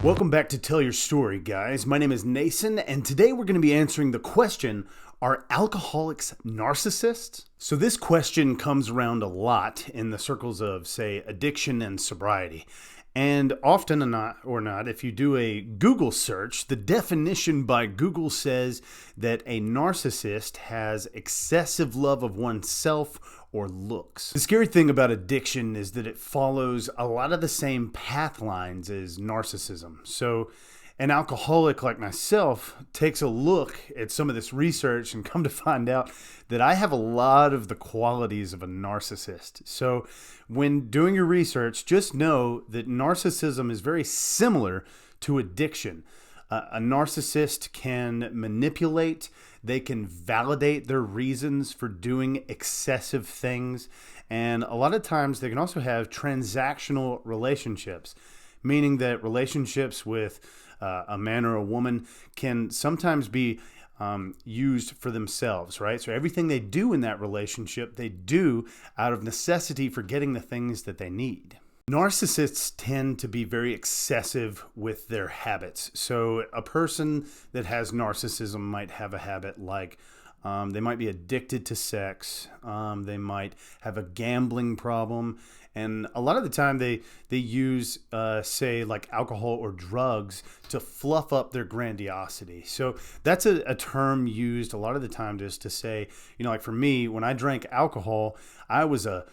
Welcome back to Tell Your Story, guys. My name is Nason, and today we're going to be answering the question, are alcoholics narcissists? So this question comes around a lot in the circles of, say, addiction and sobriety. And often or not, if you do a Google search, the definition by Google says that a narcissist has excessive love of oneself or looks. The scary thing about addiction is that it follows a lot of the same path lines as narcissism. So an alcoholic like myself takes a look at some of this research and come to find out that I have a lot of the qualities of a narcissist. So when doing your research, just know that narcissism is very similar to addiction. A narcissist can manipulate, they can validate their reasons for doing excessive things, and a lot of times they can also have transactional relationships, meaning that relationships with a man or a woman can sometimes be used for themselves, right? So everything they do in that relationship, they do out of necessity for getting the things that they need. Narcissists tend to be very excessive with their habits. So a person that has narcissism might have a habit like they might be addicted to sex, they might have a gambling problem, and a lot of the time they use, say, like alcohol or drugs to fluff up their grandiosity. So that's a term used a lot of the time just to say, like for me, when I drank alcohol, I was a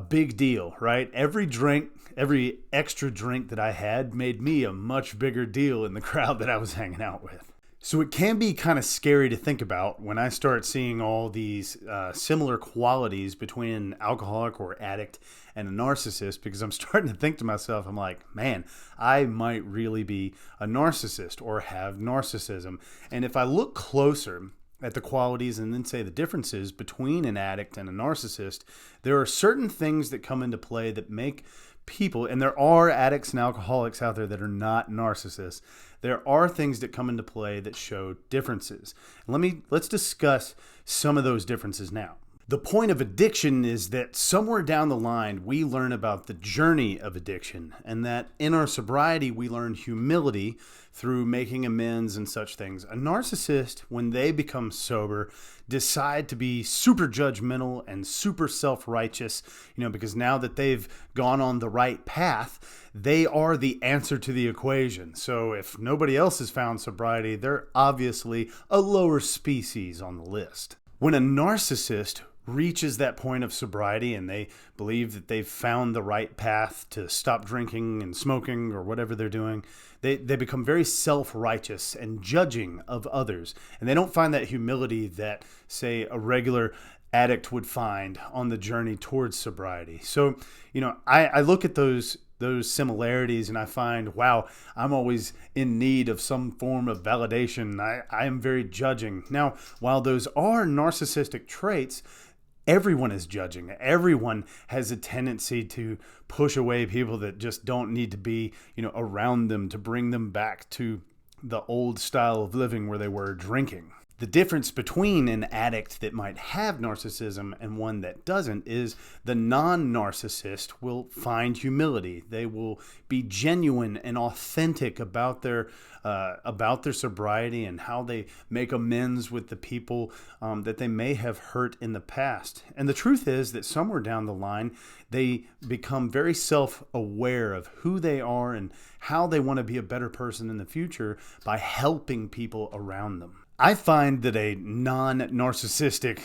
big deal, right? Every extra drink that I had made me a much bigger deal in the crowd that I was hanging out with. So it can be kind of scary to think about when I start seeing all these similar qualities between an alcoholic or addict and a narcissist, because I'm starting to think to myself, I'm like, man, I might really be a narcissist or have narcissism. And if I look closer at the qualities and then say the differences between an addict and a narcissist, there are certain things that come into play that make people, and there are addicts and alcoholics out there that are not narcissists, there are things that come into play that show differences. Let's discuss some of those differences now. The point of addiction is that somewhere down the line, we learn about the journey of addiction, and that in our sobriety, we learn humility through making amends and such things. A narcissist, when they become sober, decide to be super judgmental and super self-righteous, because now that they've gone on the right path, they are the answer to the equation. So if nobody else has found sobriety, they're obviously a lower species on the list. When a narcissist reaches that point of sobriety and they believe that they've found the right path to stop drinking and smoking or whatever they're doing, they become very self-righteous and judging of others. And they don't find that humility that, say, a regular addict would find on the journey towards sobriety. So, I look at those similarities and I find, wow, I'm always in need of some form of validation. I am very judging. Now, while those are narcissistic traits, everyone is judging. Everyone has a tendency to push away people that just don't need to be, around them, to bring them back to the old style of living where they were drinking. The difference between an addict that might have narcissism and one that doesn't is the non-narcissist will find humility. They will be genuine and authentic about their sobriety and how they make amends with the people that they may have hurt in the past. And the truth is that somewhere down the line, they become very self-aware of who they are and how they want to be a better person in the future by helping people around them. I find that a non-narcissistic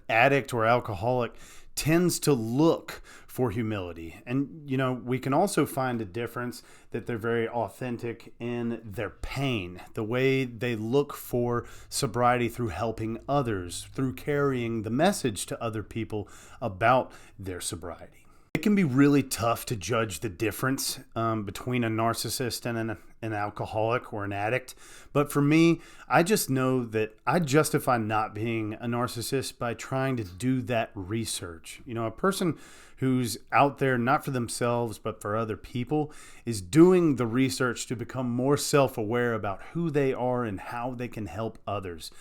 addict or alcoholic tends to look for humility. And, we can also find a difference that they're very authentic in their pain, the way they look for sobriety through helping others, through carrying the message to other people about their sobriety. It can be really tough to judge the difference between a narcissist and an alcoholic or an addict. But for me, I just know that I justify not being a narcissist by trying to do that research. A person who's out there not for themselves but for other people is doing the research to become more self-aware about who they are and how they can help others.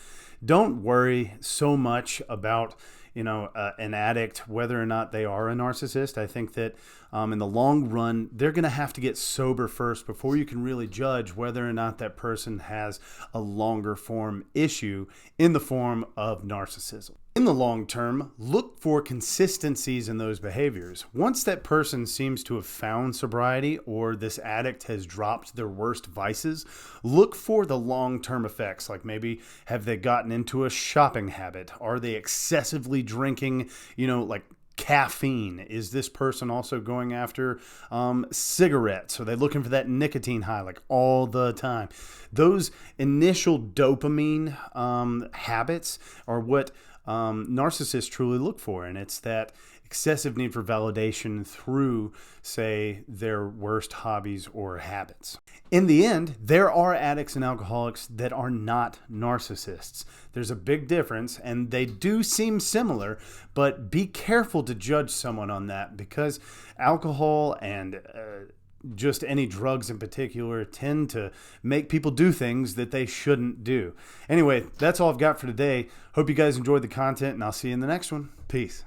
Don't worry so much about an addict, whether or not they are a narcissist. I think that in the long run, they're going to have to get sober first before you can really judge whether or not that person has a longer form issue in the form of narcissism. In the long term, look for consistencies in those behaviors. Once that person seems to have found sobriety or this addict has dropped their worst vices, look for the long-term effects. Like maybe have they gotten into a shopping habit? Are they excessively drinking, like caffeine? Is this person also going after cigarettes? Are they looking for that nicotine high like all the time? Those initial dopamine habits are what narcissists truly look for, and it's that excessive need for validation through, say, their worst hobbies or habits. In the end, there are addicts and alcoholics that are not narcissists. There's a big difference, and they do seem similar, but be careful to judge someone on that, because alcohol and just any drugs in particular tend to make people do things that they shouldn't do. Anyway, that's all I've got for today. Hope you guys enjoyed the content, and I'll see you in the next one. Peace.